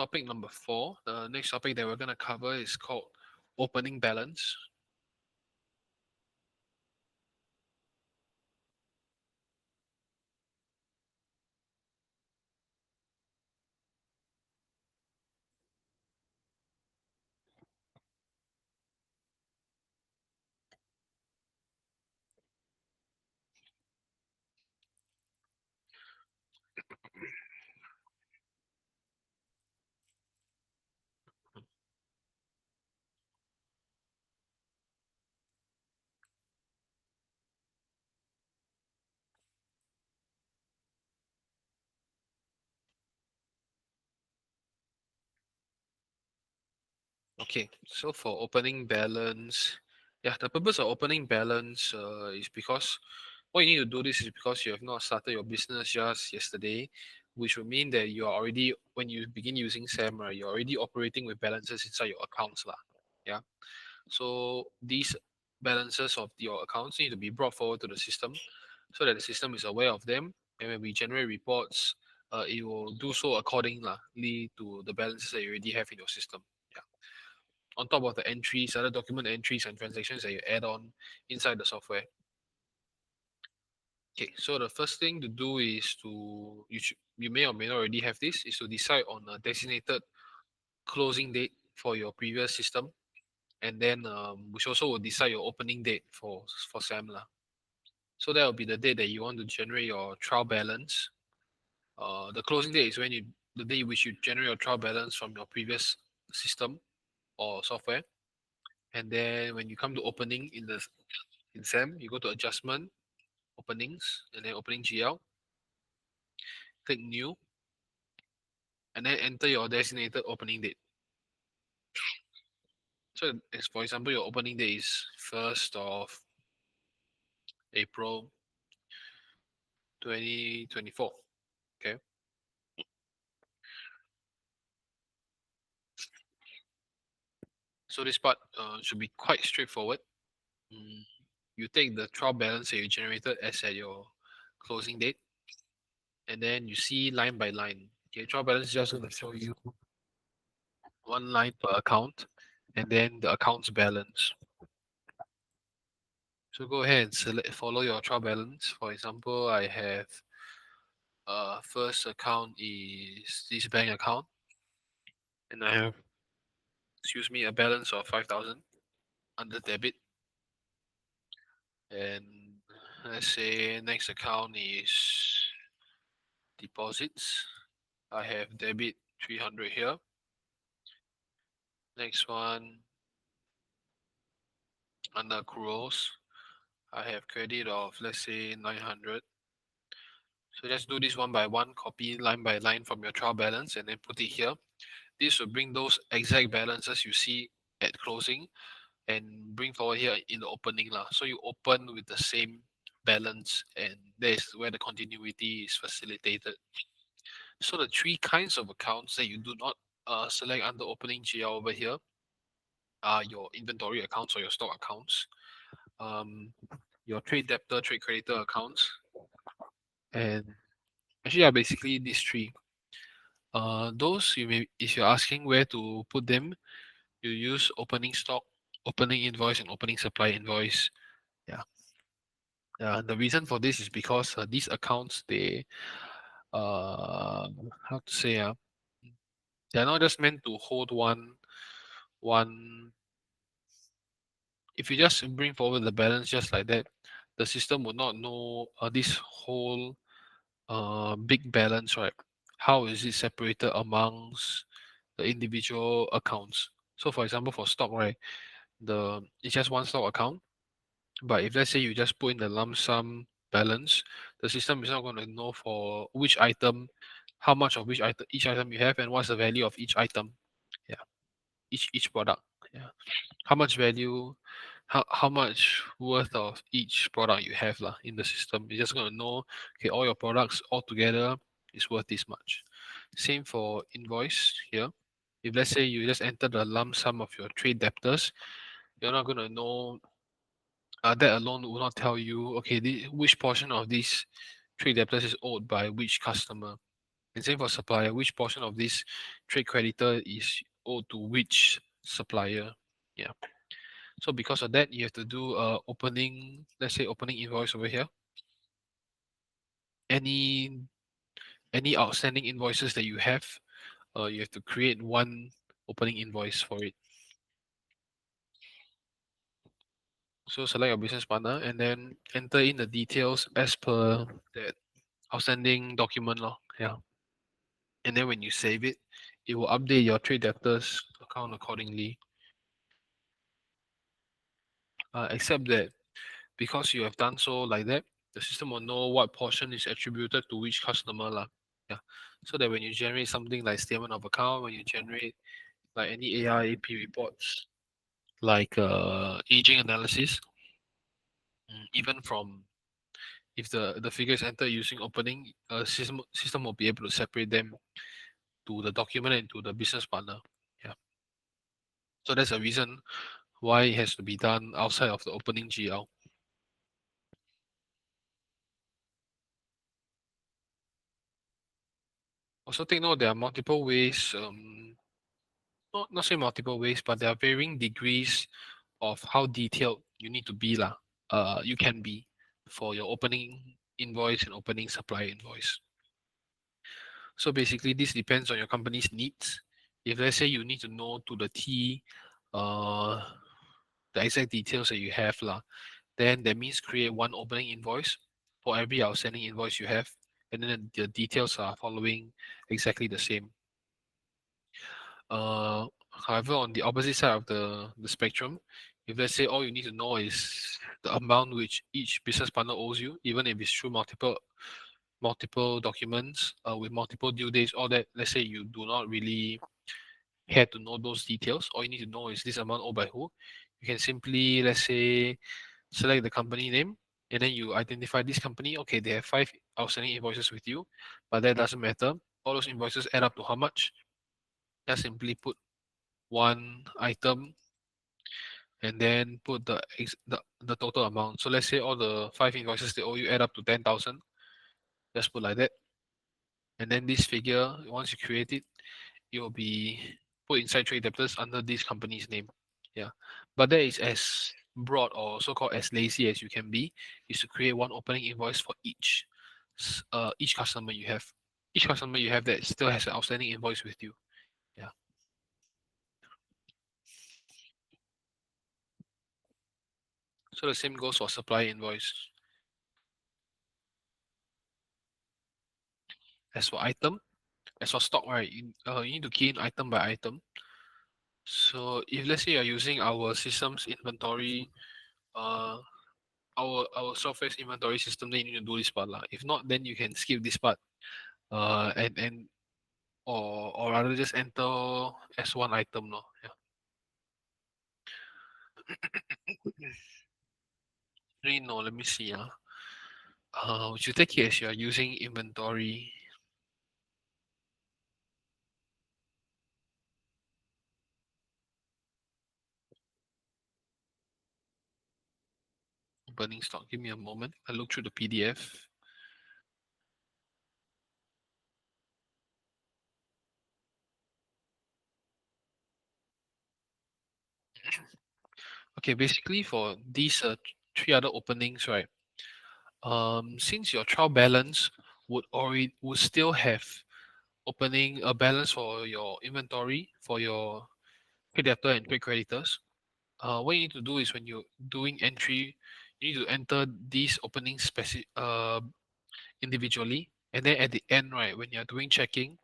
topic number 4. The next topic that we're going to cover is called opening balance. Okay, so for opening balance, yeah, the purpose of opening balance is because what you need to do this is because you have not started your business just yesterday, which would mean that you are already, when you begin using SAM, right, you're already operating with balances inside your accounts. Lah. Yeah. So these balances of your accounts need to be brought forward to the system so that the system is aware of them. And when we generate reports, it will do so accordingly to the balances that you already have in your system. Yeah. On top of the entries, other document entries and transactions that you add on inside the software. Okay, so the first thing to do is you may or may not already have this is to decide on a designated closing date for your previous system, and then which also will decide your opening date for SAM lah. So that will be the date that you want to generate your trial balance. The closing date is the day which you generate your trial balance from your previous system or software. And then when you come to opening in SAM, you go to adjustment, openings, and then opening GL, click new, and then enter your designated opening date. So as for example, your opening date is 1st of April 2024. Okay. So this part should be quite straightforward. Mm, you take the trial balance that you generated as at your closing date, and then you see line by line. Okay, trial balance is just going to show you one line per account, and then the account's balance. So go ahead and follow your trial balance. For example, I have first account is this bank account, and I have, a balance of 5,000 under debit. And let's say next account is deposits. I have debit 300 here. Next one, under accruals, I have credit of, let's say, 900. So just do this one by one, copy line by line from your trial balance and then put it here. This will bring those exact balances you see at closing and bring forward here in the opening lah. So you open with the same balance, and that is where the continuity is facilitated. So the three kinds of accounts that you do not select under opening GL over here are your inventory accounts or your stock accounts, your trade debtor, trade creditor accounts, and actually are basically these three. Those if you're asking where to put them, you use opening stock, opening invoice, and opening supply invoice. Yeah. The reason for this is because these accounts how to say they're not just meant to hold one. If you just bring forward the balance just like that, the system will not know this whole big balance, right? How is it separated amongst the individual accounts? So for example, for stock, right, it's just one stock account. But if let's say you just put in the lump sum balance, the system is not going to know for which item, how much of each item you have, and what's the value of each item. Yeah, each product. Yeah, how much value, how much worth of each product you have lah in the system. You're just going to know, okay, all your products all together is worth this much. Same for invoice here. If let's say you just enter the lump sum of your trade debtors, you're not going to know, that alone will not tell you, okay, which portion of these trade debtors is owed by which customer. And same for supplier, which portion of this trade creditor is owed to which supplier. Yeah. So because of that, you have to do opening, let's say opening invoice over here. Any any outstanding invoices that you have, you have to create one opening invoice for it. So select your business partner and then enter in the details as per that outstanding document law. Yeah. And then when you save it, it will update your trade debtors account accordingly. Except that because you have done so like that, the system will know what portion is attributed to which customer lah. Yeah. So that when you generate something like statement of account, when you generate like any AR AP reports, like aging analysis, even from if the figures enter using opening, system will be able to separate them to the document and to the business partner. Yeah. So that's a reason why it has to be done outside of the opening GL. Also take note there are multiple ways, not say multiple ways, but there are varying degrees of how detailed you need to be lah. You can be for your opening invoice and opening supplier invoice. So basically, this depends on your company's needs. If let's say you need to know to the T, uh, the exact details that you have lah, then that means create one opening invoice for every outstanding invoice you have, and then the details are following exactly the same. However, on the opposite side of the spectrum, if let's say all you need to know is the amount which each business partner owes you, even if it's through multiple documents with multiple due dates, all that, let's say you do not really care to know those details, all you need to know is this amount owed by who. You can simply, let's say, select the company name, and then you identify this company. Okay, they have 5 outstanding invoices with you, but that doesn't matter. All those invoices add up to how much? Just simply put one item and then put the total amount. So let's say all the 5 invoices they owe you add up to 10,000. Just put like that. And then this figure, once you create it, it will be put inside trade debtors under this company's name. Yeah. But that is as broad or so-called as lazy as you can be, is to create one opening invoice for each customer you have. Each customer you have that still has an outstanding invoice with you. Yeah. So the same goes for supply invoice. As for item, as for stock, right, you need to key in item by item. So if let's say you're using our system's inventory, uh, our software's inventory system, then you need to do this part lah. If not, then you can skip this part. And or rather just enter as one item, no. Yeah. Really, no. Let me see. Would you take it as you're using inventory? Burning stock. Give me a moment. I look through the PDF. Okay, basically for these 3 other openings, right? Since your trial balance would still have opening a balance for your inventory for your trade debtor and trade creditors. What you need to do is when you're doing entry, you need to enter these openings individually, and then at the end, right, when you're doing checking,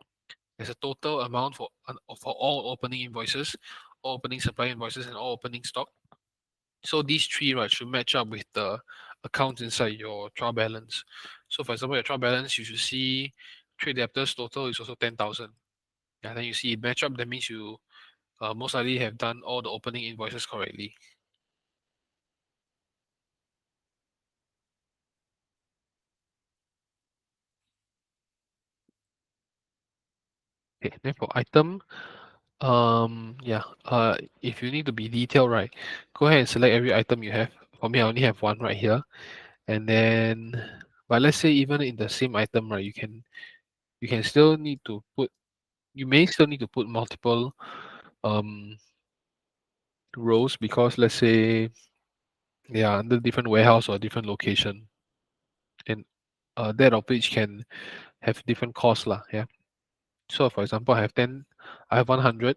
there's a total amount for all opening invoices, all opening supply invoices, and all opening stock. So these 3, right, should match up with the accounts inside your trial balance. So for example, your trial balance, you should see trade debtors total is also 10,000. Yeah, then you see it match up, that means you most likely have done all the opening invoices correctly. Okay, then for item, yeah, if you need to be detailed, right, go ahead and select every item you have. For me, I only have one right here. And then, but let's say even in the same item, right, you can you can still need to put you may still need to put multiple um rows, because let's say they are under different warehouse or different location, and that of which can have different costs lah. Yeah. So for example, I have 100,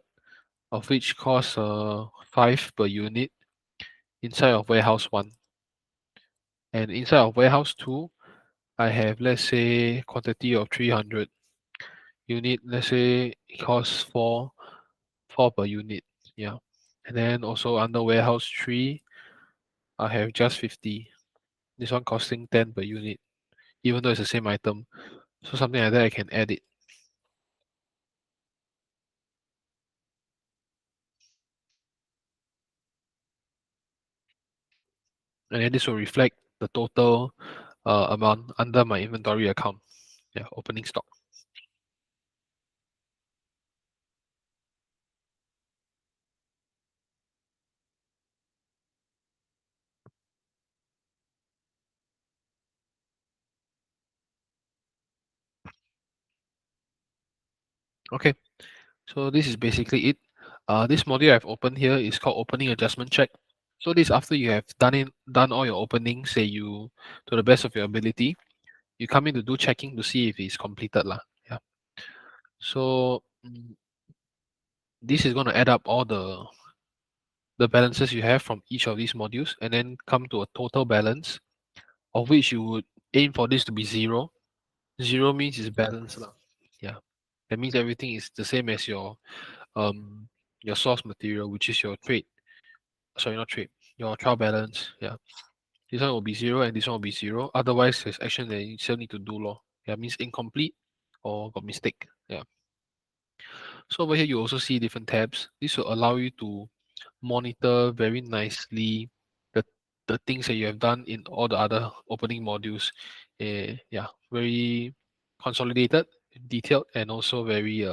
of which costs 5 per unit inside of warehouse 1. And inside of warehouse 2, I have, let's say, quantity of 300 unit. Let's say it costs 4 per unit. Yeah. And then also under warehouse 3, I have just 50. This one costing 10 per unit, even though it's the same item. So something like that, I can add it. And then this will reflect the total amount under my inventory account. Yeah, opening stock. Okay, so this is basically it. This module I've opened here is called opening adjustment check. So this after you have done all your openings, say you to the best of your ability, you come in to do checking to see if it's completed lah. Yeah. So this is going to add up all the balances you have from each of these modules, and then come to a total balance, of which you would aim for this to be zero. Zero means it's balanced lah. Yeah. That means everything is the same as your source material, which is your trade. Sorry, not trade. Your trial balance. Yeah. This one will be zero and this one will be zero. Otherwise, there's action that you still need to do law. Yeah, means incomplete or got mistake. Yeah. So over here you also see different tabs. This will allow you to monitor very nicely the the things that you have done in all the other opening modules. Yeah, very consolidated, detailed, and also very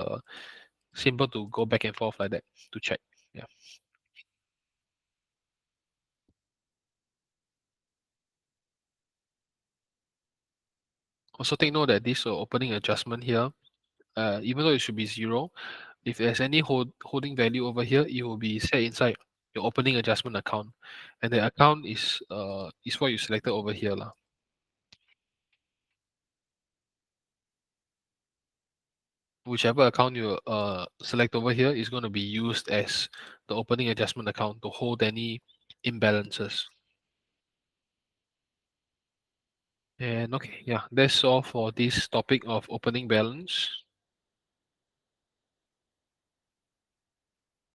simple to go back and forth like that to check. Yeah. Also take note that this opening adjustment here, even though it should be zero, if there's any holding value over here, it will be set inside your opening adjustment account, and the account is what you selected over here lah. Whichever account you select over here is going to be used as the opening adjustment account to hold any imbalances. And okay, yeah, that's all for this topic of opening balance.